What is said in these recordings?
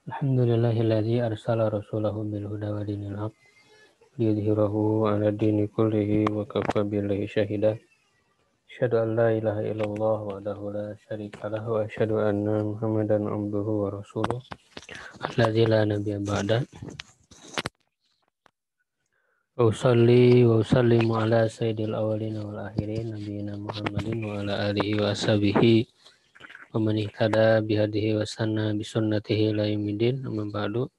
Alhamdulillahilladzi arsala rasulahu bil huda wa dinil haq liyudhhirahu 'ala dini kullihi wa kafa billahi syahida. Asyhadu an la ilaha illallah wahdahu la syarika lah wa asyhadu anna Muhammadan abduhu wa rasuluh alladzi la nabiyya ba'da. Wa usalli wa usallimu ala sayyidil awwalin wal akhirin nabiyina Muhammadin wa ala alihi wa ashabihi wa man ihtada bihadihi wa sanna bi sunnatihi ila yaumil amma ba'du.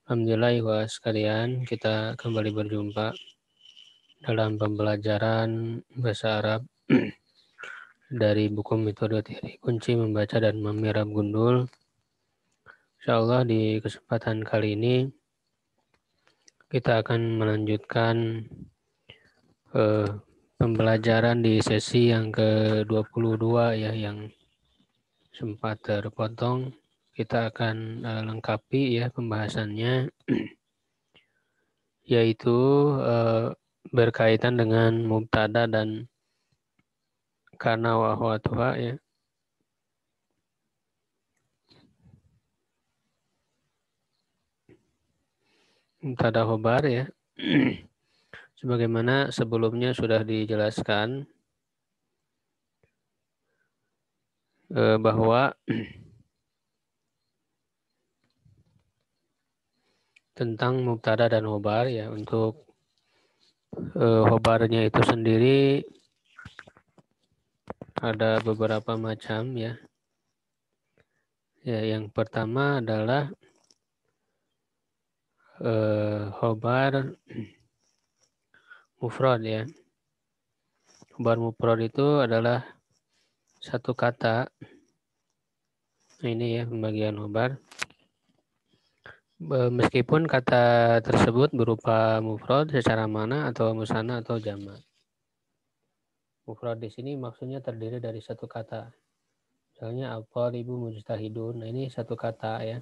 Alhamdulillah sekalian, kita kembali berjumpa dalam pembelajaran bahasa Arab dari buku metode teori kunci membaca dan memirab gundul. Insyaallah di kesempatan kali ini kita akan melanjutkan pembelajaran di sesi yang ke-22 ya, yang sempat terpotong. Kita akan lengkapi ya pembahasannya, yaitu berkaitan dengan mubtada dan kana wa akhwatuha ya. Mubtada khobar ya. Sebagaimana sebelumnya sudah dijelaskan bahwa tentang mubtada dan khobar ya, untuk khobarnya itu sendiri ada beberapa macam ya. Ya, yang pertama adalah khobar mufrad ya. Khobar mufrad itu adalah satu kata. Nah, ini ya pembagian khobar. Meskipun kata tersebut berupa mufrad secara mana atau musanna atau jamak. Mufrad di sini maksudnya terdiri dari satu kata. Misalnya al-thalibu mujtahidun. Nah, ini satu kata ya.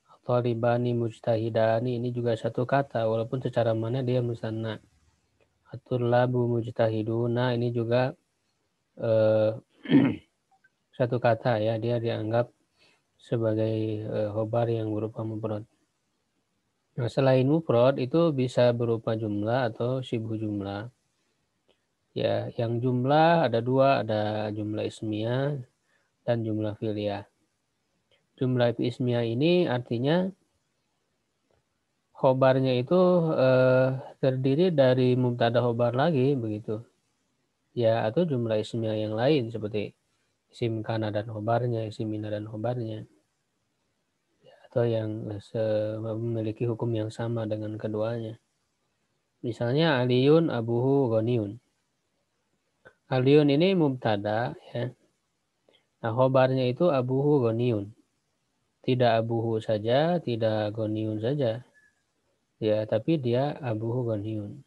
Al-talibani mujtahidani, ini juga satu kata walaupun secara mana dia musanna. At-tullabu mujtahiduna, ini juga satu kata ya, dia dianggap sebagai khobar yang berupa mufrad. Nah, selain mufrad itu bisa berupa jumlah atau syibhu jumlah. Ya, yang jumlah ada dua, ada jumlah ismiyah dan jumlah fi'liyah. Jumlah ismiyah ini artinya khobarnya itu terdiri dari mubtada khobar lagi begitu. Ya, atau jumlah ismiyah yang lain seperti isim kana dan khobarnya, isim mina dan khobarnya. Atau yang memiliki hukum yang sama dengan keduanya. Misalnya Aliyun abuhu ghaniyun. Aliyun ini mubtada ya. Nah, khobarnya itu abuhu ghaniyun. Tidak abuhu saja, tidak ghaniyun saja. Ya, tapi dia abuhu ghaniyun.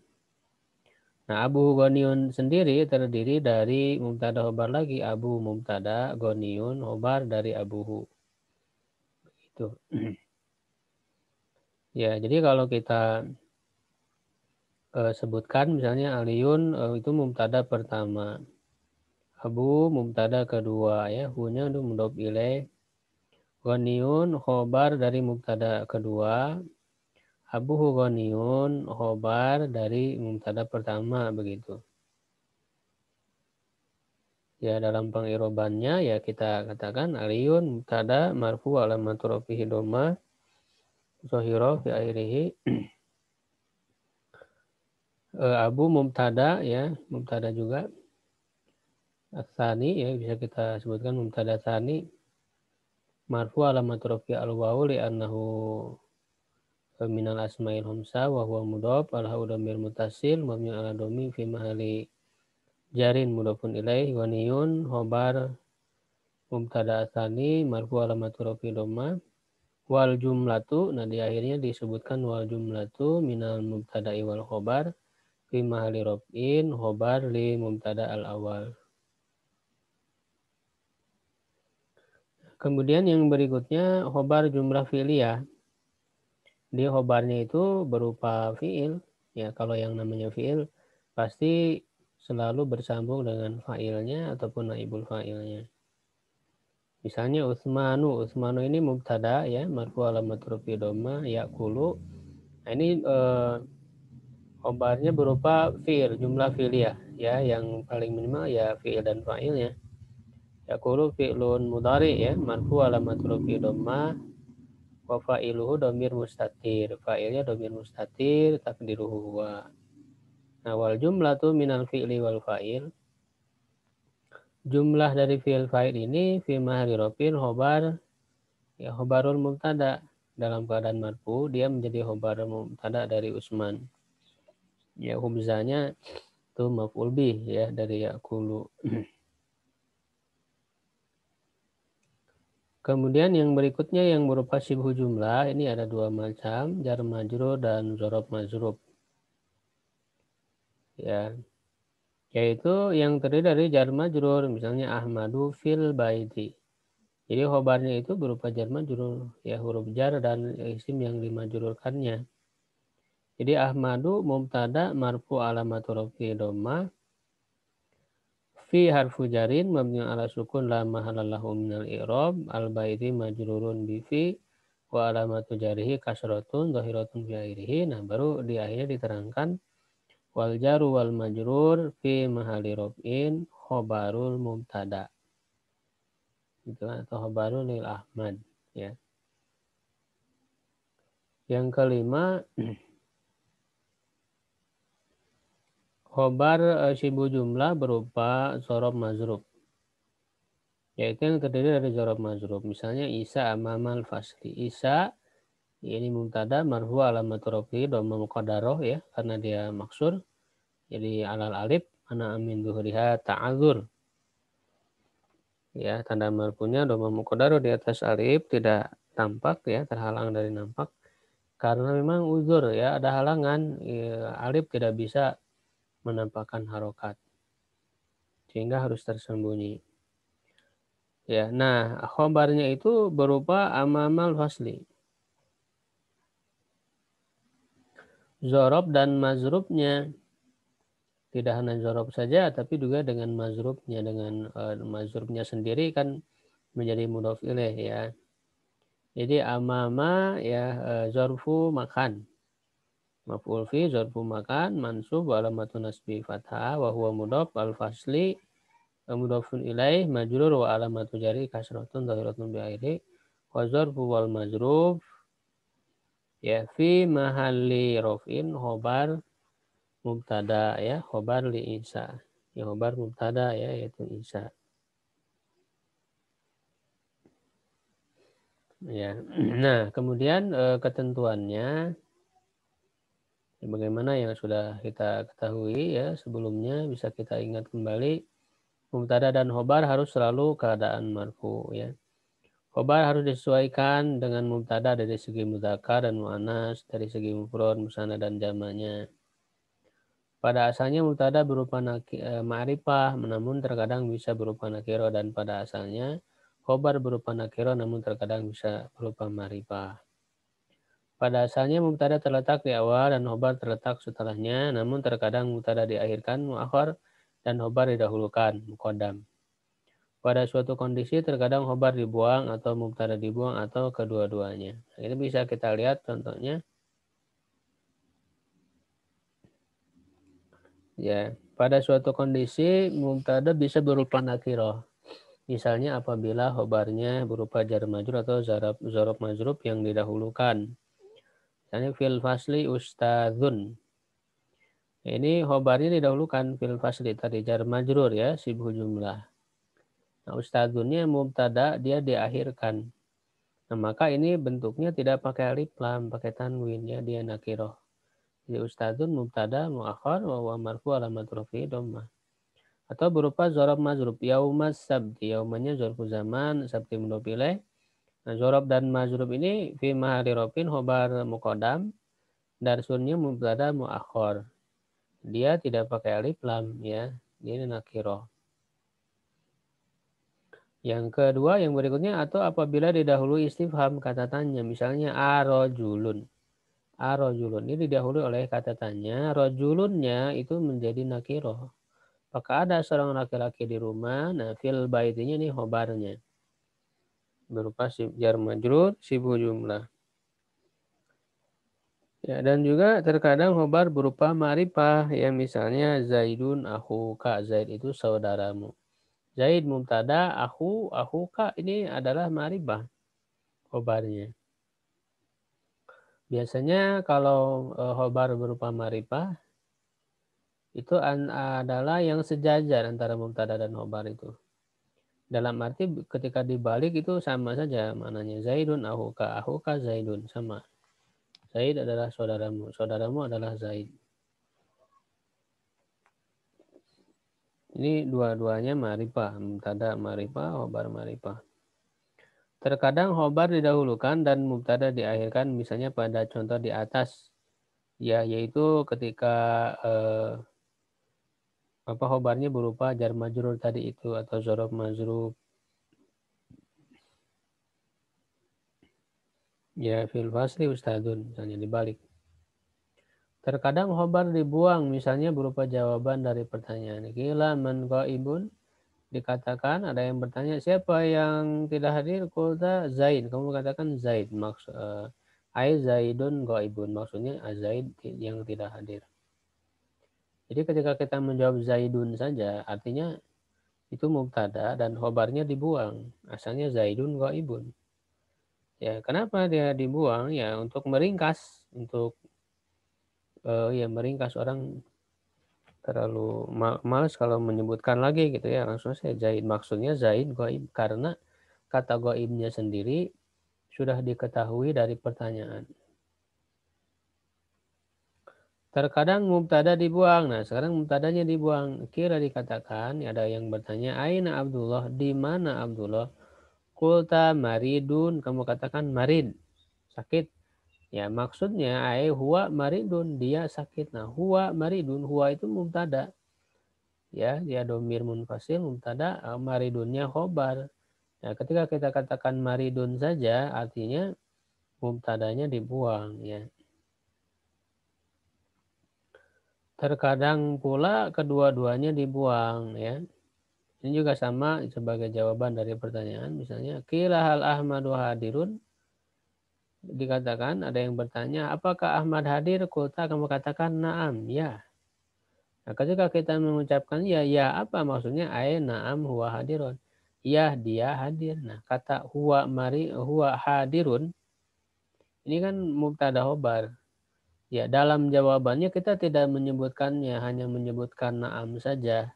Nah, abuhu ghaniyun sendiri terdiri dari mubtada khobar lagi. Abu mubtada, ghaniyun khobar dari abuhu. Begitu. Ya, jadi kalau kita sebutkan misalnya Aliyun itu mubtada pertama, Abu mubtada kedua ya, hunya itu mudhof ilaih, ghaniyun khobar dari mubtada kedua, abuhu ghaniyun khobar dari mubtada pertama begitu. Ya, dalam pengirobannya ya kita katakan Aliyun mubtada marfu alamat rafihi dhamma zahira fi akhirih. Abu mubtada ya, mubtada juga. Tsani ya, bisa kita sebutkan mubtada tsani marfu alamat rafi al-wawu li'annahu minal asma'il khamsah wa huwa mudhaf al dhamir muttasil mabni ala dhammi fi mahalli jarin mudhafun ilaih. Ghaniyun khobar mubtada tsani marfu alamat rafi dhamma wal jumlatu, nah di akhirnya disebutkan wal jumlatu minal mubtada'i wal khobar fi mahalli raf'in khobar li mubtada al awal. Kemudian yang berikutnya khobar jumlah fi'liyah. Dia khobarnya itu berupa fi'il. Ya, kalau yang namanya fi'il pasti selalu bersambung dengan fa'ilnya ataupun naibul fa'ilnya. Misalnya Utsmanu ini mubtada ya, marfu alamat rafi dhamma, ya'kulu. Nah, ini khobarnya berupa fi'il, jumlah fi'liyah ya, yang paling minimal ya fi'il dan fa'ilnya. Ya'kulu fi'lun mudhari ya, marfu alamat rafi dhamma, wa fa'iluhu dhamir mustatir. Fa'ilnya dhamir mustatir, takdiruhu huwa. Nah, wal jumlatu minal fi'li wal fa'il. Jumlah dari fi'il fa'il ini fi mahalli rafin khobar ya, khobarul mubtada. Dalam keadaan marfu dia menjadi khobar mubtada dari Usman. Ya, humzanya itu maf'ul bih ya dari ya'kulu. Kemudian yang berikutnya yang berupa sibhu jumlah, ini ada dua macam, jar majrur dan dzaraf majrur. Ya, yaitu yang terdiri dari jar majrur, misalnya Ahmadu fil baiti. Jadi khobarnya itu berupa jar majrur, ya huruf jar dan isim yang dimajrurkannya. Jadi Ahmadu mubtada marfu alamatu rafi dhamma, fi harfu jarin mabni ala sukun la mahalallahu minal i'rab, al baiti majrurun bi fi wa alamatu jarihi kasratun dhahiratun fi akhirih. Nah, baru di akhirnya diterangkan wal jaru wal majrur fi mahali raf'in khobarul mubtada. Gitu, atau khobarul lil Ahmad ya. Yang kelima, khobar sibhu jumlah berupa dzaraf mazruf, yaitu yang terdiri dari dzaraf mazruf. Misalnya Isa amamal fasli. Isa ini mubtada marfu alamatu rafi dhamma muqaddarah ya, karena dia maksur. Jadi alal alif ana amin zuhriha ta'adzur. Ya, tanda marfunya dhamma muqaddarah di atas alif, tidak tampak ya, terhalang dari nampak. Karena memang uzur ya, ada halangan, ya, alif tidak bisa menampakkan harokat. Sehingga harus tersembunyi. Ya, nah khobarnya itu berupa amamal fasli. Zorob dan mazrubnya. Tidak hanya zorob saja, tapi juga dengan mazrubnya. Dengan mazrubnya sendiri kan menjadi mudhof ilaih ya. Jadi amama ya zorfu makan. Maf'ul fi zorfu makan mansub wa alamatun nasbi fathah wa huwa mudhof al fasli mudhofun ilaih majrur wa alamatu jari kasratun dhahiratun bi akhiri wa zarfu wal majruf ya fi mahalli raf'in khobar mubtada ya, khobar li Isa. Ya, khobar mubtada ya, yaitu Isa. Ya. Nah, kemudian ketentuannya bagaimana yang sudah kita ketahui ya sebelumnya, bisa kita ingat kembali. Mubtada dan khobar harus selalu keadaan marfu ya. Khobar harus disesuaikan dengan mubtada dari segi mudzakkar dan muannas, dari segi mufrad, musanna dan jamaknya. Pada asalnya mubtada berupa ma'rifah, namun terkadang bisa berupa nakiro, dan pada asalnya khobar berupa nakiro, namun terkadang bisa berupa ma'rifah. Pada asalnya mubtada terletak di awal dan khobar terletak setelahnya, namun terkadang mubtada diakhirkan muakhar dan khobar didahulukan muqaddam. Pada suatu kondisi terkadang khobar dibuang atau mubtada dibuang atau kedua-duanya. Nah, ini bisa kita lihat contohnya. Ya, pada suatu kondisi mubtada bisa berupa nakiro. Misalnya apabila khobarnya berupa jar majrur atau zarab majrur yang didahulukan. Misalnya fil fasli ustadzun. Ini khobarnya didahulukan fil fasli tadi jar majrur ya, sibhu jumlah. Nah, ustadzunnya mubtada dia diakhirkan. Nah, maka ini bentuknya tidak pakai alif lam, pakai tanwin ya, dia nakiroh. Jadi ustadzun mubtada muakhar wa huwa marfu alamat rafi'i dhammah. Atau berupa dzarab mazrub yaumas sabti, yaumanya dzarfu zaman, sabti mudhof ilaih. Nah, dzarab dan mazrub ini fi mahalli rafin khobar muqaddam, darsunnya mubtada muakhar. Dia tidak pakai alif lam ya, ini nakiroh. Yang kedua, yang berikutnya, atau apabila didahului istifham kata tanya, misalnya arojulun. Arojulun ini didahului oleh kata tanya, rojulunnya itu menjadi nakiroh. Apakah ada seorang laki-laki di rumah? Nah, fil baitinya ini khobarnya. berupa jar majrur sibuk jumlah. Ya, dan juga terkadang khobar berupa ma'rifah, ya misalnya Zaidun akhuka, Zaid itu saudaramu. Zaid mubtada, akhuka ini adalah ma'rifah khobarnya. Biasanya kalau khobar berupa ma'rifah itu adalah yang sejajar antara mubtada dan khobar itu. Dalam arti ketika dibalik itu sama saja maknanya. Zaidun akhuka Zaidun, sama. Zaid adalah saudaramu, saudaramu adalah Zaid. Ini dua-duanya ma'rifah, mubtada ma'rifah, khobar ma'rifah. Terkadang khobar didahulukan dan mubtada diakhirkan, misalnya pada contoh di atas, ya yaitu ketika khobarnya berupa jar majrur tadi itu atau zorof majrur. Ya fil fasli ustadun, misalnya dibalik. Terkadang khobar dibuang, misalnya berupa jawaban dari pertanyaan. Qila man ghaibun, dikatakan ada yang bertanya siapa yang tidak hadir, qulta Zaid, kamu katakan Zaid, maksud ai Zaidun ghaibun, maksudnya Zaid yang tidak hadir. Jadi ketika kita menjawab Zaidun saja, artinya itu mubtada dan khobarnya dibuang, asalnya Zaidun ghaibun. Ya, kenapa dia dibuang? Ya untuk meringkas, untuk ya meringkas, orang terlalu males kalau menyebutkan lagi gitu ya, langsung saya Zaid, maksudnya Zaid ghaib, karena kata ghaibnya sendiri sudah diketahui dari pertanyaan. Terkadang mubtada dibuang. Nah, sekarang mubtadanya dibuang. Kira dikatakan ada yang bertanya, aina Abdullah, di mana Abdullah? Qulta maridun, kamu katakan marid, sakit. Ya, maksudnya huwa maridun, dia sakit. Nah, huwa maridun, huwa itu mubtada. Ya, dia domir munfasil, mubtada, maridunnya khobar. Nah, ketika kita katakan maridun saja, artinya mubtadanya dibuang, ya. Terkadang pula kedua-duanya dibuang, ya. Ini juga sama sebagai jawaban dari pertanyaan. Misalnya, qila hal Ahmadu hadirun, dikatakan ada yang bertanya, apakah Ahmad hadir? Qulta, kamu katakan na'am, ya. Nah, ketika kita mengucapkan ya apa maksudnya? Na'am huwa hadirun. Ya, dia hadir. Nah, kata huwa hadirun ini kan mubtada khobar. Ya, dalam jawabannya kita tidak menyebutkannya, hanya menyebutkan na'am saja.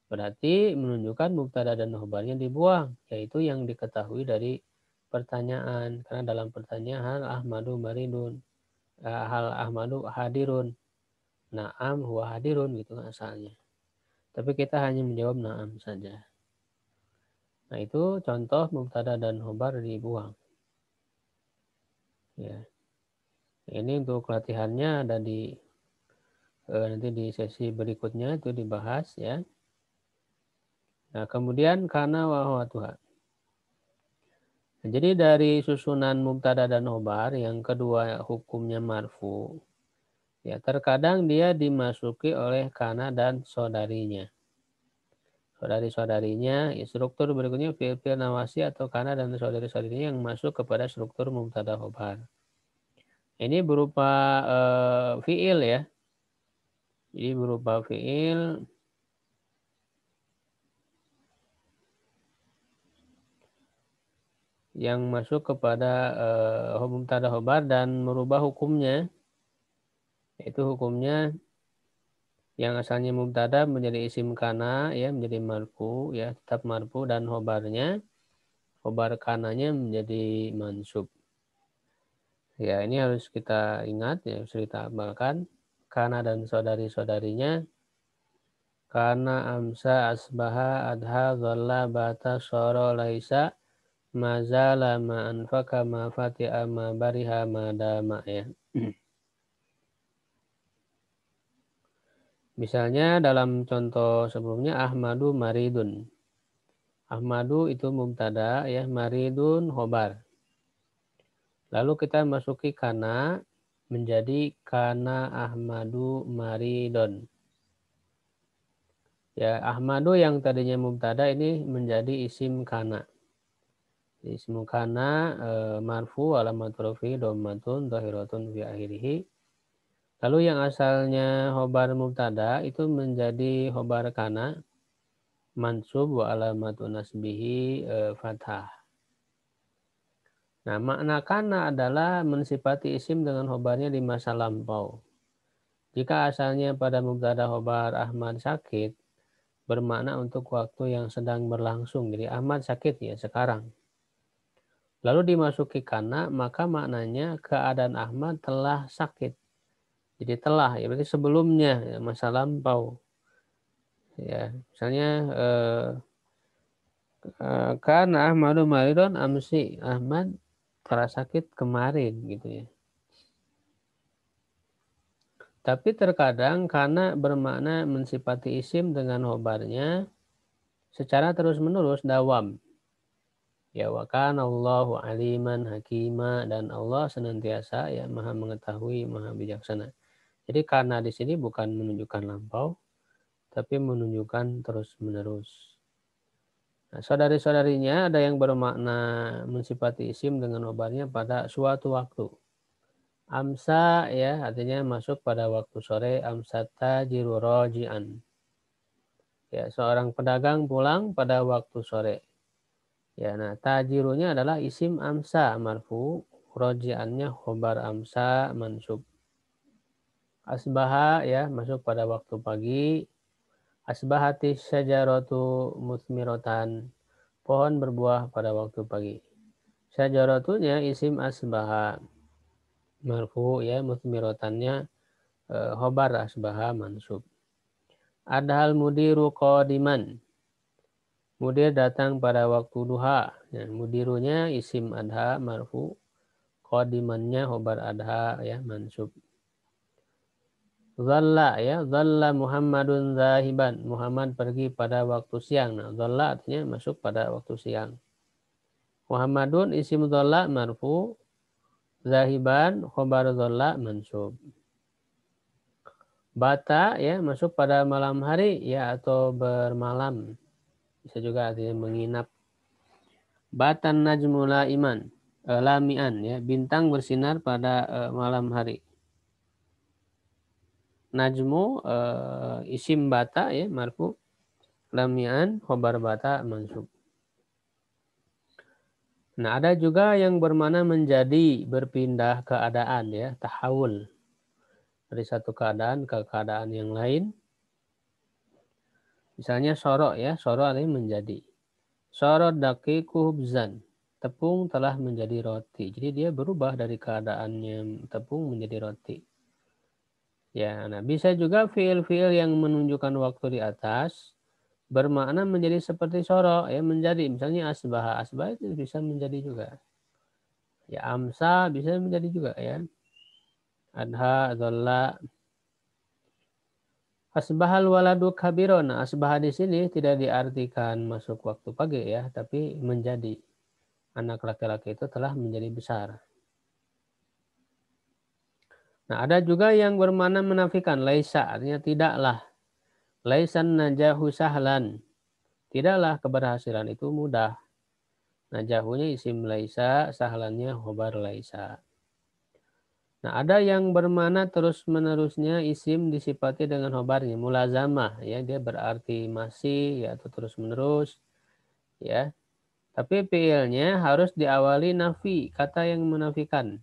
Berarti menunjukkan mubtada dan khobarnya dibuang, yaitu yang diketahui dari pertanyaan. Karena dalam pertanyaan Ahmadu maridun, hal Ahmadu hadirun, na'am huwa hadirun gitu asalnya. Tapi kita hanya menjawab na'am saja. Nah, itu contoh mubtada dan khobar dibuang. Ya. Ini untuk latihannya ada di nanti di sesi berikutnya itu dibahas, ya. Nah, kemudian kana wa huwa Tuhan. Nah, jadi dari susunan mubtada dan khobar, yang kedua hukumnya marfu. Ya, terkadang dia dimasuki oleh kana dan saudarinya. Saudari-saudarinya, ya, struktur berikutnya fi'il nawasi atau kana dan saudari-saudarinya yang masuk kepada struktur mubtada khobar. Ini berupa fi'il, ya. Jadi berupa fi'il yang masuk kepada mubtada khobar dan merubah hukumnya. Yaitu hukumnya yang asalnya mubtada menjadi isim kana, ya, menjadi marfu, ya, tetap marfu, dan khobar kananya menjadi mansub. Ya, ini harus kita ingat, ya, harus kita amalkan. Kana dan saudari-saudarinya, kana amsa asbaha adha dhalla bata soro laisa mazala ma anfaka ma fati'a ma bariha ma dama, ya. Misalnya dalam contoh sebelumnya Ahmadu maridun. Ahmadu itu mubtada, ya, maridun khobar. Lalu kita masuki kana menjadi kana Ahmadu maridun. Ya, Ahmadu yang tadinya mubtada ini menjadi isim kana. Ismu kana marfu alamat rafi dhammatun dhahiratun fi akhirih. Lalu yang asalnya khobar mubtada itu menjadi khobar kana mansub wa alamatun nasbihi fathah. Nah, makna kana adalah mensifati isim dengan khobarnya di masa lampau. Jika asalnya pada mubtada khobar Ahmad sakit, bermakna untuk waktu yang sedang berlangsung. Jadi Ahmad sakit ya sekarang. Lalu dimasuki kana, maka maknanya keadaan Ahmad telah sakit. Jadi telah, ya berarti sebelumnya, ya, masa lampau. Ya, misalnya karena Ahmadu maridon amsi, Ahmad telah sakit kemarin gitu ya. Tapi terkadang karena bermakna mensifati isim dengan khobarnya secara terus-menerus dawam. Ya wa kana Allahu aliman hakima, dan Allah senantiasa ya maha mengetahui, maha bijaksana. Jadi karena di sini bukan menunjukkan lampau, tapi menunjukkan terus-menerus. Nah, saudari-saudarinya ada yang bermakna mensifati isim dengan khobarnya pada suatu waktu. Amsa ya artinya masuk pada waktu sore, amsata jiru roji'an. Ya, seorang pedagang pulang pada waktu sore. Ya, nah tajirunya adalah isim amsa marfu, roji'annya khobar amsa mansub. Asbaha ya masuk pada waktu pagi. Asbahati syajaratu musmirotan. Pohon berbuah pada waktu pagi. Syajaratunya isim asbaha marfu ya, musmirotannya khobar asbaha mansub. Adhal mudiru qadiman. Mudir datang pada waktu duha. Ya, mudirunya isim adha marfu. Qadimannya khobar adha ya mansub. Zalla ya, zalla Muhammadun zahiban. Muhammad pergi pada waktu siang. Nah, zalla artinya masuk pada waktu siang. Muhammadun isim zalla marfu. Zahiban khobar zalla mansub. Bata ya masuk pada malam hari ya atau bermalam. Bisa juga artinya menginap. Batan najmu laiman, lamian ya, bintang bersinar pada malam hari. Najmu isim bata ya marfu, lamian khobar bata mansub. Nah, ada juga yang bermakna menjadi, berpindah keadaan ya, tahawul dari satu keadaan ke keadaan yang lain. Misalnya sorok ya, sorok artinya menjadi. Sorot dakiku hubzan. Tepung telah menjadi roti. Jadi dia berubah dari keadaannya tepung menjadi roti. Ya, nah bisa juga fiil-fiil yang menunjukkan waktu di atas bermakna menjadi seperti sorok ya, menjadi. Misalnya asbah, asbah itu bisa menjadi juga. Ya, amsa bisa menjadi juga ya. Adha, dhalla. Asbahal waladu kabiron. Nah, asbah di sini tidak diartikan masuk waktu pagi ya, tapi menjadi. Anak laki-laki itu telah menjadi besar. Nah, ada juga yang bermakna menafikan. Laisa, artinya tidaklah. Laisan najahu sahlan. Tidaklah keberhasilan itu mudah. Najahunya isim laisa, sahlannya khobar laisa. Nah, ada yang bermakna terus-menerusnya isim disifati dengan khobarnya. Mulazamah, ya, dia berarti masih, ya, atau terus-menerus, ya. Tapi fiilnya harus diawali nafi, kata yang menafikan.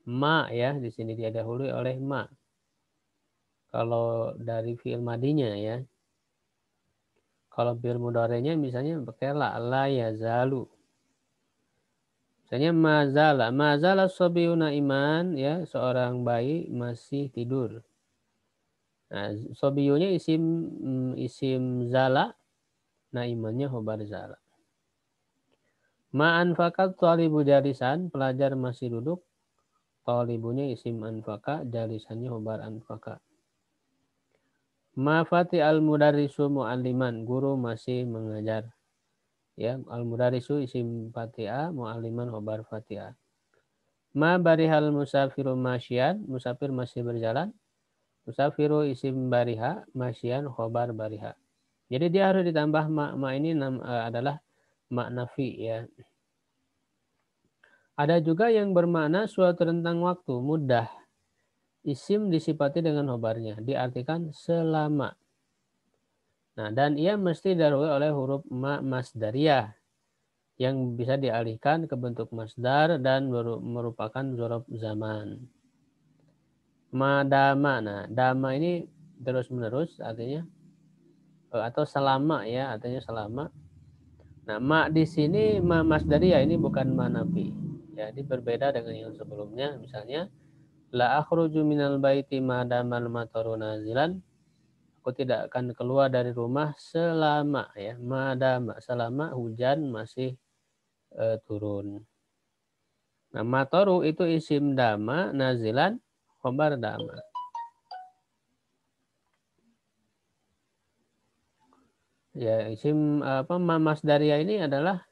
Ma, ya, di sini dia didahului oleh ma. Kalau dari fiil madinya ya. Kalau fiil mudhari'nya misalnya pakai la yazalu. Misalnya mazala sobiyu naiman ya, seorang bayi masih tidur. Nah, sobiyunya isim zala, naimannya khobar zala. Ma'an fakat talibu jarisan, pelajar masih duduk. Talibunya isim anfaka, jarisannya khobar anfaka. Mafati al-mudarisu mu'alliman, guru masih mengajar. Ya, al-mudarisu isim fatiha, mu'alliman khobar fatiha. Ma barihal musafiru masyian, musafir masih berjalan. Musafiru isim bariha, masyian khobar bariha. Jadi dia harus ditambah ma ini adalah ma nafi ya. Ada juga yang bermakna suatu rentang waktu, mudah. Isim disifati dengan khobarnya, diartikan selama. Nah, dan ia mesti didahului oleh huruf ma masdariyah yang bisa dialihkan ke bentuk masdar dan merupakan zorof zaman. Madama, nah dama ini terus menerus artinya atau selama ya artinya selama. Nah ma di sini ma masdariyah ini bukan ma nafi. Ya, ini berbeda dengan yang sebelumnya. Misalnya la akhruju minal baiti madamal mataru nazilan. Aku tidak akan keluar dari rumah selama ya madama selama hujan masih turun. Nah mataru itu isim dama nazilan khobar dama. Ya, isim apa masdaria ini adalah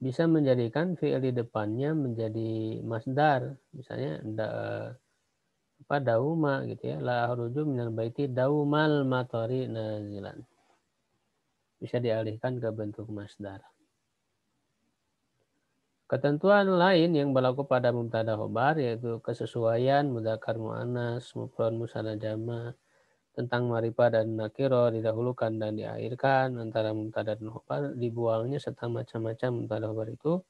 bisa menjadikan fi'il di depannya menjadi masdar. Misalnya apa dauma gitu ya. La akhruju minal baiti daumal matori nazilan. Bisa dialihkan ke bentuk masdar. Ketentuan lain yang berlaku pada mubtada khobar yaitu kesesuaian mudzakkar muannas, mufrad musanna jama, tentang marifah dan nakiro didahulukan dan diakhirkan antara mubtada dan khobar, dibuangnya serta macam-macam mubtada khobar itu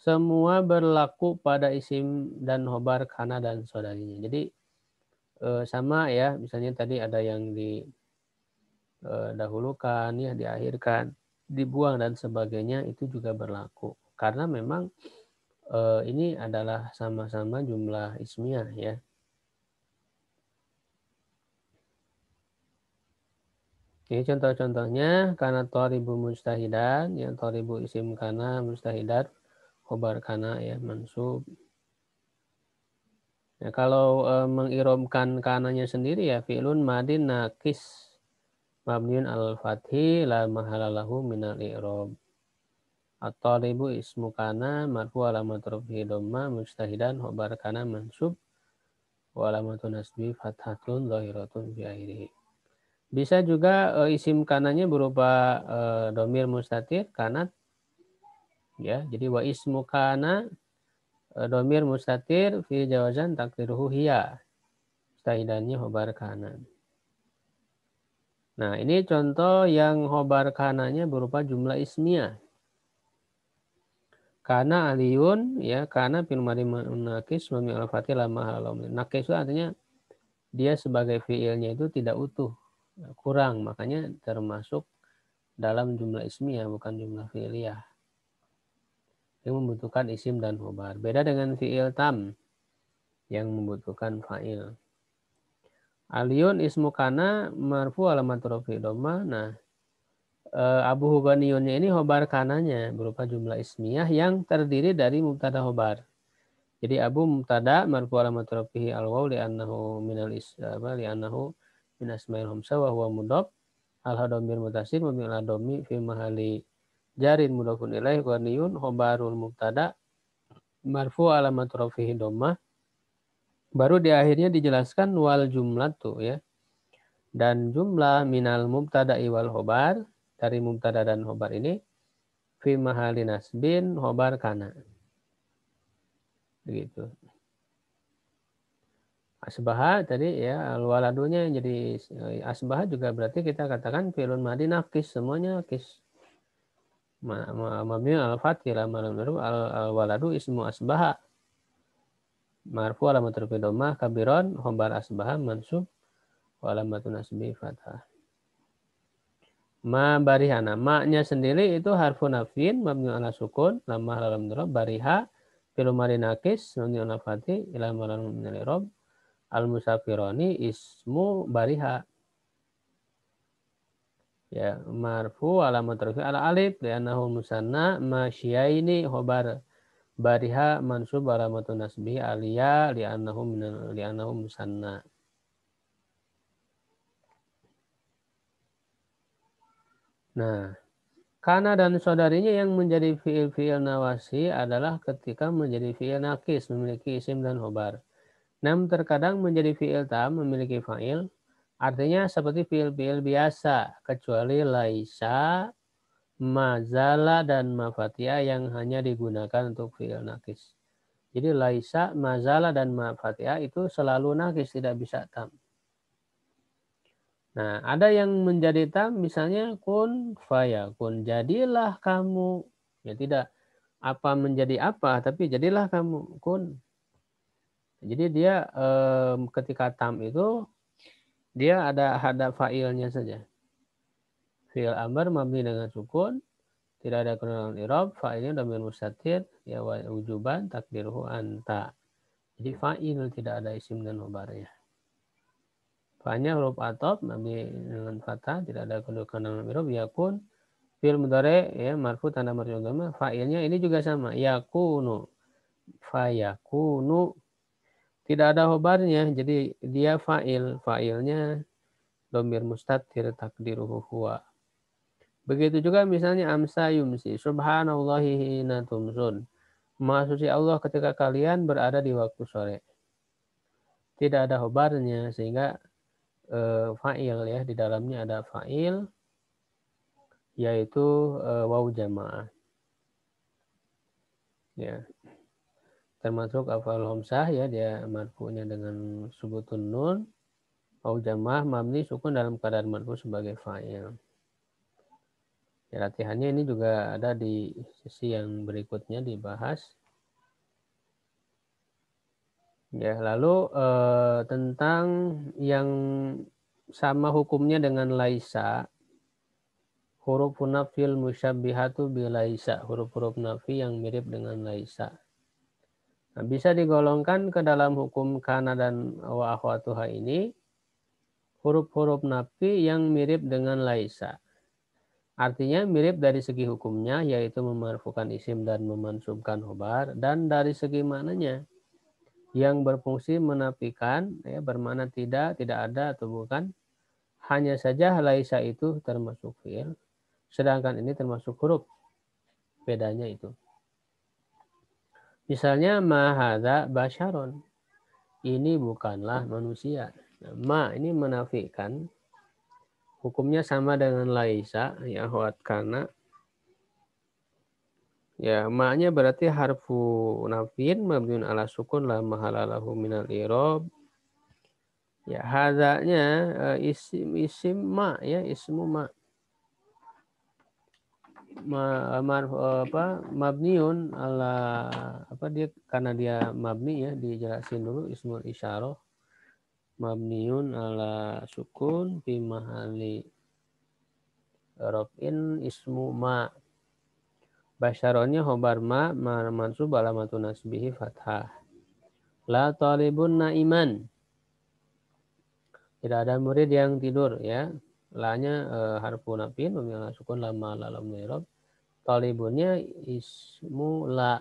semua berlaku pada isim dan khobar kana dan saudarinya. Jadi sama ya, misalnya tadi ada yang didahulukan ya, diakhirkan, dibuang dan sebagainya itu juga berlaku. Karena memang ini adalah sama-sama jumlah ismiyah ya. Ini contoh-contohnya karena toribu mustahidan, yang toribu isim kana mustahidat, khobar kana ya mansub. Ya, kalau mengiromkan kananya sendiri ya fi'lun madin nakis mabniun al fathi la mahalalahu minal i'rob. At-talibu ismu kana marfu alamat rafi'i dhamma mustahidan khobar kana mansub wa alamatun nasbi fathatun zahiratun fi akhirih. Bisa juga isim kananya berupa domir mustatir kanat ya. Jadi wa ismu kana domir mustatir fi jawazan takdiruhu hiya. Mustahidannya khobar kana. Nah, ini contoh yang khobar kananya berupa jumlah ismiyah. Kana aliyun ya, kana fil madi nakis mabni ala fathil lama halam. Nakis itu artinya dia sebagai fiilnya itu tidak utuh, kurang, makanya termasuk dalam jumlah ismiyah bukan jumlah fi'liyah. Yang membutuhkan isim dan khobar. Beda dengan fi'il tam yang membutuhkan fa'il. Aliyun ismu kana marfu alamat rafi dhamma. Nah, Abu Hubaniyunnya ini khobar kananya berupa jumlah ismiyah yang terdiri dari mubtada khobar. Jadi Abu mubtada marfu alamat rafihi al-waw li'annahu minal li'annahu min asma'il khamsah wa huwa mudhaf al-hadomir mutasil mabni ala dhammi fi mahali jarin mudhafun ilaih wa niyun khobarul mubtada marfu alamat rafihi dhammah. Baru di akhirnya dijelaskan wal jumlah tuh ya. Dan jumlah minal mubtada wal khobar dari mubtada dan khobar ini fi mahali nasbin khobar kana. Begitu. Asbaha tadi ya al-waladunya jadi asbaha juga berarti kita katakan fi'lun madi nakis semuanya nakis. Mabni al-fathil al-waladu ismu asbaha. Marfu alamat rafi dhammah kabiron khobar asbaha mansub wa alamatun nasbi fathah. Ma barihana, ma-nya sendiri itu harfu nafin mabni ala sukun lamah dalam dzarf bariha fi'il madi nakis mabni ala fathi ila malan min al-i'rab al-musafironi ismu bariha. Ya, marfu alamat rafi ala alif li'annahu musanna masyiaini khobar bariha mansub alamatun nasbi aliyah li'annahu musanna. Nah, kana dan saudarinya yang menjadi fiil nawasi adalah ketika menjadi fiil nakis, memiliki isim dan khobar. Namun terkadang menjadi fiil tam, memiliki fa'il, artinya seperti fiil-fiil biasa, kecuali laisa, mazala, dan mafatia yang hanya digunakan untuk fiil nakis. Jadi laisa, mazala, dan ma fatihah itu selalu nakis, tidak bisa tam. Nah, ada yang menjadi tam, misalnya kun fayakun, jadilah kamu. Ya tidak apa menjadi apa, tapi jadilah kamu kun. Jadi dia ketika tam itu dia ada fa'ilnya saja. Fi'il amr mabni dengan sukun, tidak ada kenalan i'rab, fa'ilnya dhamir mustatir, ya wujuban takdiruhu anta. Jadi fa'il, tidak ada isim dan khobarnya. Fa'nya huruf atop mabni dengan fathah, tidak ada kenalan i'rab, yakun fi'il mudhari ya marfu tanda marfu agama, fa'ilnya ini juga sama, yakunu, fayakunu, tidak ada khobarnya, jadi dia fa'il, fa'ilnya dhamir mustatir takdiruhu huwa. Begitu juga misalnya amsa yumsi, subhanallahi hina tumsun. Maha suci Allah ketika kalian berada di waktu sore. Tidak ada khobarnya sehingga fa'il ya, di dalamnya ada fa'il yaitu waw jamaah. Ya. Termasuk afal homsah ya, dia marfu'nya dengan subutun nun, waw jamaah mabni sukun dalam keadaan marfu sebagai fa'il. Ya, latihannya ini juga ada di sesi yang berikutnya dibahas. Ya, lalu tentang yang sama hukumnya dengan laisa, huruf nafil musyabbihatu bilaisa, huruf-huruf nafi yang mirip dengan laisa. Nah, bisa digolongkan ke dalam hukum kana dan wa akhwatuha ini huruf-huruf nafi yang mirip dengan laisa. Artinya mirip dari segi hukumnya, yaitu memarfukan isim dan memansubkan khobar, dan dari segi maknanya yang berfungsi menafikan, ya, bermakna tidak ada atau bukan. Hanya saja laisa itu termasuk fi'il, sedangkan ini termasuk huruf. Bedanya itu. Misalnya ma hadza basyaron. Ini bukanlah manusia. Nah, ma ini menafikan. Hukumnya sama dengan laisa, ya akhwat kana. Ya, ma-nya berarti harfu nafin mabniun ala sukun la mahala lahu minal i'rab. Ya, hadzanya isim ma ya, ismu ma. Mabniun ala apa dia, karena dia mabni ya, dijelasin dulu ismul isyarah mabniun ala sukun fi mahali raf'in ismu ma. Basyaronnya khobar ma mansub alamatun nasbihi fathah. La talibun naiman. Tidak ada murid yang tidur ya. La-nya harfu nafin mabniun ala sukun lama lam i'rab. Talibunnya ismu la.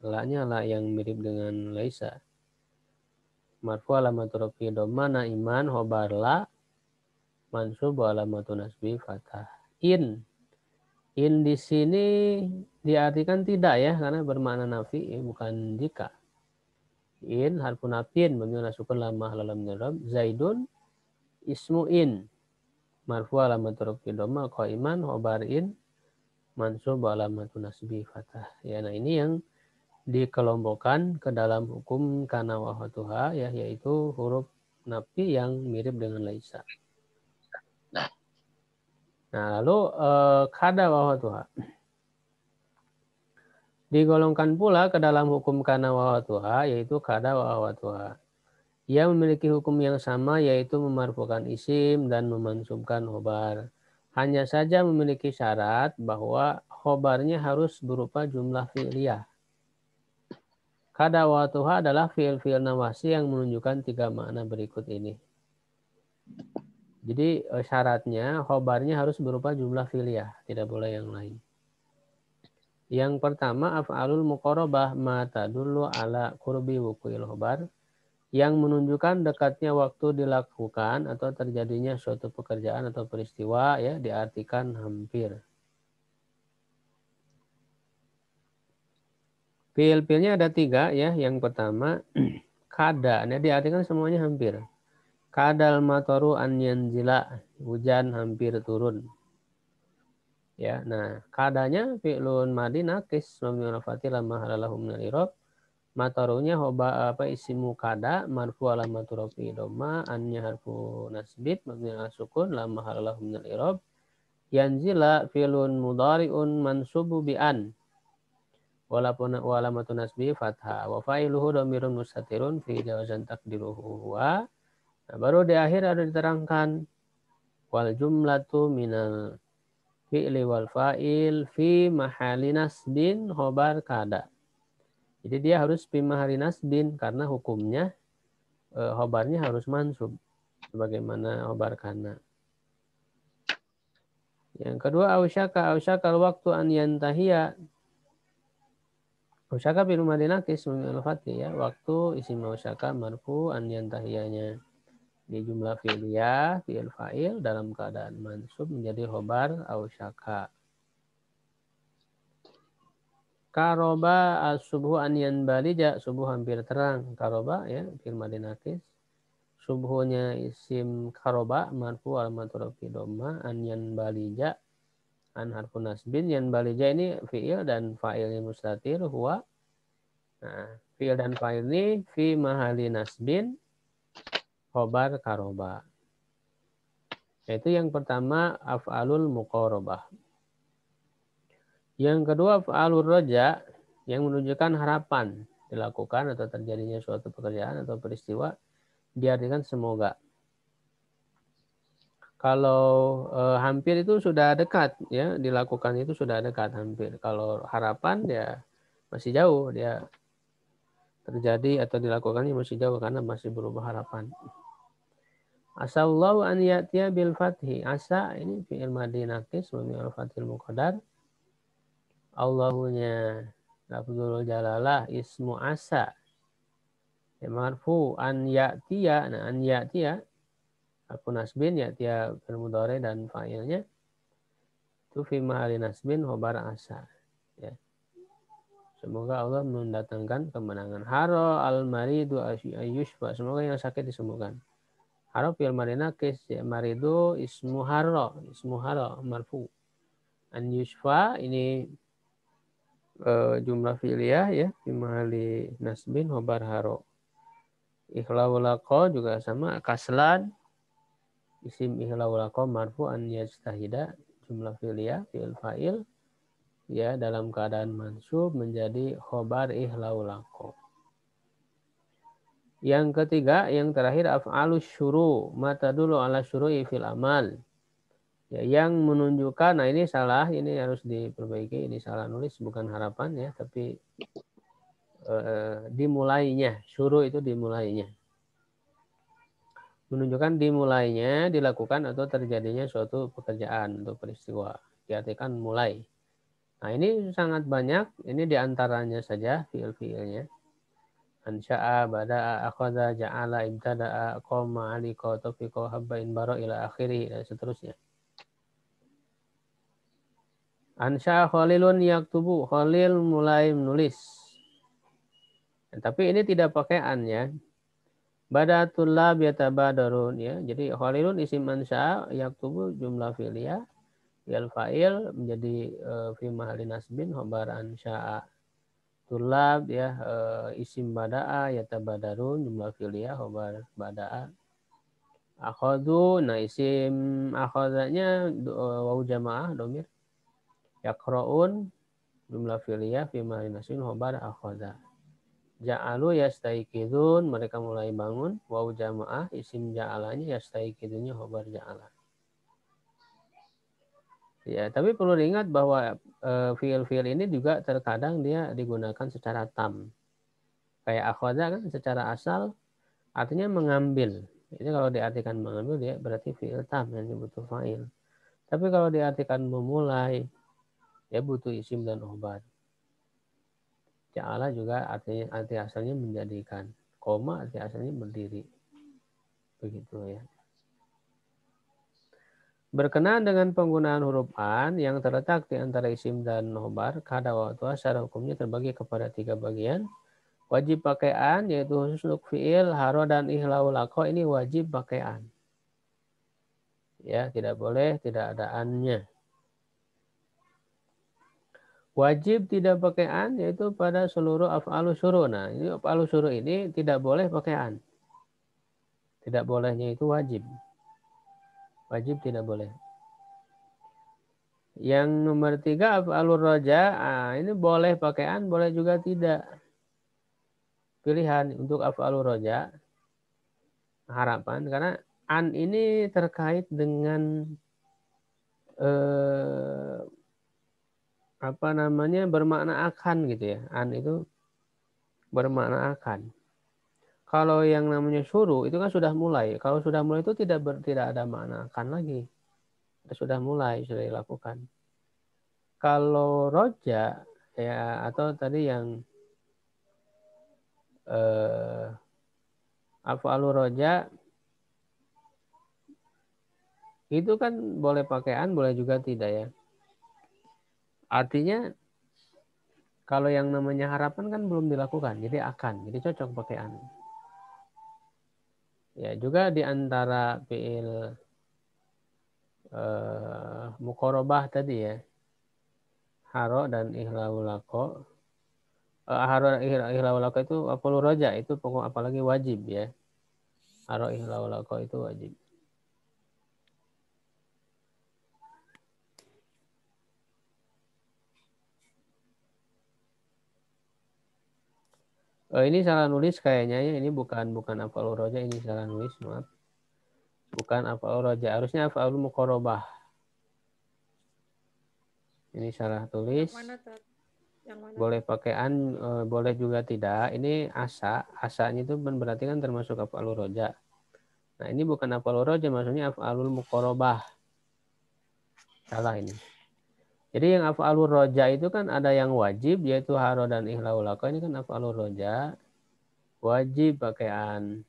La-nya la yang mirip dengan laisa. Marfu alamatu rafi dhamma naiman khobar la mansub alamatu nasbi fathah. In di sini diartikan tidak ya, karena bermakna nafi ya, bukan jika. In harfu nafin mabniun ala sukun lamah lam i'rab. Zaidun ismu in marfu alamatu rafi dhamma qaiman khobar in mansub alamatu nasbi fathah. Ya, nah ini yang dikelompokkan ke dalam hukum kana wa akhwatuha ya, yaitu huruf nafi yang mirip dengan laisa. Nah, lalu kada wa akhwatuha digolongkan pula ke dalam hukum kana wa akhwatuha, yaitu kada wa akhwatuha yang memiliki hukum yang sama, yaitu memarfukan isim dan memansubkan khobar. Hanya saja memiliki syarat bahwa khobarnya harus berupa jumlah fi'liyah. Kada wa akhwatuha adalah fi'il nawasi yang menunjukkan 3 makna berikut ini. Jadi syaratnya khobarnya harus berupa jumlah fi'liyah, tidak boleh yang lain. Yang pertama af'alul muqarabah ma tadullu ala qurbi wuqu'il khobar, yang menunjukkan dekatnya waktu dilakukan atau terjadinya suatu pekerjaan atau peristiwa ya, diartikan hampir. Fi'il-fi'ilnya ada 3 ya. Yang pertama kada, nah diartikan semuanya hampir. Kadal matoru an yanzila, hujan hampir turun. Ya, nah kadanya fi'lun madi nakis mabniun ala fathil lamma halalahu minal i'rab Matarunya hoba apa isimu kada marfu alamatu rafi doma annya harfu nasbit mabni ala sukun la mahallahu minal i'rab yanzila fi'lun mudhari'un mansubu bi an walaupun walamatu nasbi fathah wa fa'iluhu dhamirun mustatirun fi jawazan takdiruhu huwa. Nah, baru di akhir ada diterangkan wal jumlatu minal fi'li wal fa'il fi mahali nasbin khobar kada. Jadi dia harus fi mahali nasbin karena hukumnya khobarnya harus mansub sebagaimana khobar kana. Yang kedua ausyaka waktu an yantahiya. Ausyaka bil madinakis min al-fathi ya, waktu isim ausyaka marfu an yantahiyanya di jumlah fi'liyah fi'il fa'il dalam keadaan mansub menjadi khobar ausyaka. Karoba as-subhu an yanbalija, subuh hampir terang. Karoba ya fil madinakis. Subuhnya isim karoba marfu alamatu rafi dhamma an yanbalija an harfu nasbin. Yanbalija ini fi'il dan fa'ilnya mustatir huwa. Nah, fi'il dan fa'il ini fi mahali nasbin khobar karoba. Yaitu yang pertama af'alul muqarabah. Yang kedua af'alur raja yang menunjukkan harapan dilakukan atau terjadinya suatu pekerjaan atau peristiwa diartikan semoga. Kalau hampir itu sudah dekat ya, dilakukan itu sudah dekat hampir. Kalau harapan ya masih jauh, dia terjadi atau dilakukannya masih jauh karena masih berubah harapan. Asallahu an ya'tiya bil fathi. Asa ini fi'il madhi naqis wa min fathil muqaddar. Allahunya lafzul jalalah ismu asa. Ya marfu an ya'tiya. Nah an ya'tiya harfu nasbin ya'tiya fil mudhari dan fa'ilnya itu fi mahali nasbin khobar asa. Ya. Semoga Allah mendatangkan kemenangan. Haro al-maridu ayyushfa. Semoga yang sakit disembuhkan. Haro fil madinakis ya maridu ismu haro marfu. An yushfa ini jumlah fi'liyah ya fi mahali nasbin khobar haro. Ikhlaulaqa juga sama kaslan isim ikhlaulaqa marfu an yajtahida jumlah fi'liyah fi'il fa'il ya dalam keadaan mansub menjadi khobar ikhlaulaqa. Yang ketiga, yang terakhir af'alus syuru mata dulu ala syuru'i fil amal. Ya, yang menunjukkan, nah ini salah, ini harus diperbaiki, ini salah nulis, bukan harapan ya, tapi dimulainya, syuru itu dimulainya. Menunjukkan dimulainya, dilakukan atau terjadinya suatu pekerjaan atau peristiwa. Diartikan mulai. Nah ini sangat banyak, ini diantaranya saja fi'il-fi'ilnya. Ansya'a, bada'a, akhadha, ja'ala, ibtada'a, qoma, alika, taufiqa, habba, inbara, ila akhiri, dan seterusnya. Ansya'a Khalilun yaktubu, Khalil mulai menulis. Tapi ini tidak pakai an ya. Badatul lab yatabadarun ya. Jadi Khalilun isim ansya'a yaktubu jumlah fi'liyah. Fi'il fa'il menjadi fi mahali nasbin khobar ansya'a. Tulab ya isim bada'a yatabadarun jumlah fi'liyah khobar bada'a. Akhadhu nah isim akhadhanya wawu jamaah domir. Yaqra'un jumlah fi'liyah fi mahali nasbin khobar akhadha. Ja'alu yastaikidun mereka mulai bangun. Wawu jamaah isim ja'alanya yastaikidunnya khobar ja'ala. Ya, tapi perlu diingat bahwa fiil-fiil ini juga terkadang dia digunakan secara tam. Kayak akhadha kan secara asal artinya mengambil. Ini kalau diartikan mengambil dia berarti fiil tam yang butuh fa'il. Tapi kalau diartikan memulai ya butuh isim dan khobar. Ja'ala juga arti asalnya menjadikan. Koma arti asalnya berdiri. Begitu ya. Berkenaan dengan penggunaan huruf an yang terletak di antara isim dan khobar, kada waktu secara hukumnya terbagi kepada 3 bagian. Wajib pakai an yaitu khusus untuk fiil, haro dan ihlaulaqa ini wajib pakai an. Ya, tidak boleh tidak ada annya. Wajib tidak pakai an yaitu pada seluruh af'alus syuru'. Nah, ini af'alus syuru' ini tidak boleh pakai an. Tidak bolehnya itu wajib. Wajib tidak boleh. Yang nomor 3 af'alur roja, ini boleh pakai an, boleh juga tidak. Pilihan untuk af'alur roja, harapan, karena an ini terkait dengan bermakna akan gitu ya. An itu bermakna akan. Kalau yang namanya suruh itu kan sudah mulai. Kalau sudah mulai itu tidak ada makna akan lagi. Sudah mulai, sudah dilakukan. Kalau roja ya atau tadi yang af'alur roja itu kan boleh pakai an, boleh juga tidak ya. Artinya kalau yang namanya harapan kan belum dilakukan, jadi akan, jadi cocok pakai an. Ya juga di antara fiil mukorobah tadi ya, haro dan ihlaulako. Haro dan ihlaulako itu af'alur roja, itu pokok apalagi wajib ya. Haro ihlaulako itu wajib. Ini salah nulis kayaknya ya. Ini bukan af'alur roja, ini salah nulis, maaf. Bukan af'alur roja, harusnya af'alul muqarabah. Ini salah tulis. Yang mana? Boleh pakai an, boleh juga tidak. Ini asa, asanya itu berarti kan termasuk af'alur roja. Nah, ini bukan af'alur roja, maksudnya af'alul muqarabah. Salah ini. Jadi yang af'alur roja itu kan ada yang wajib, yaitu haro dan ihlaulako. Ini kan af'alur roja, wajib pakai an.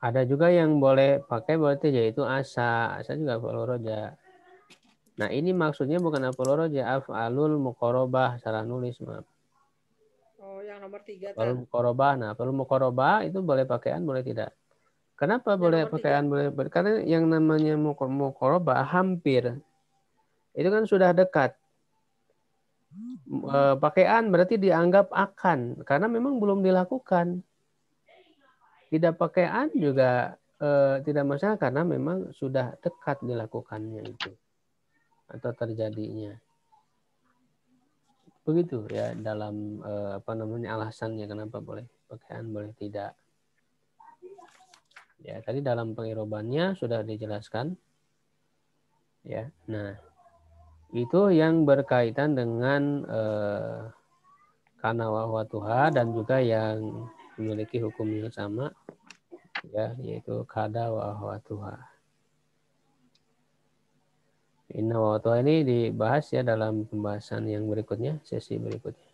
Ada juga yang boleh pakai berarti yaitu asa. Asa juga af'alur roja. Nah, ini maksudnya bukan af'alur roja, af'alul muqarabah, salah nulis, maaf. Oh, yang nomor 3 Af'alul muqarabah. Nah, af'alul muqarabah itu boleh pakaian, boleh tidak. Kenapa boleh pakaian, boleh? Karena yang namanya muqarabah hampir. Itu kan sudah dekat. Pakaian berarti dianggap akan, karena memang belum dilakukan. Tidak pakaian juga tidak masalah karena memang sudah dekat dilakukannya itu atau terjadinya. Begitu ya dalam alasannya kenapa boleh pakaian, boleh tidak. Ya, tadi dalam pengirobannya sudah dijelaskan. Ya. Nah, itu yang berkaitan dengan kana wa huwa tuha dan juga yang memiliki hukum yang sama ya, yaitu kada wa huwa tuha. Inna wa tuha ini dibahas ya dalam pembahasan yang berikutnya, sesi berikutnya.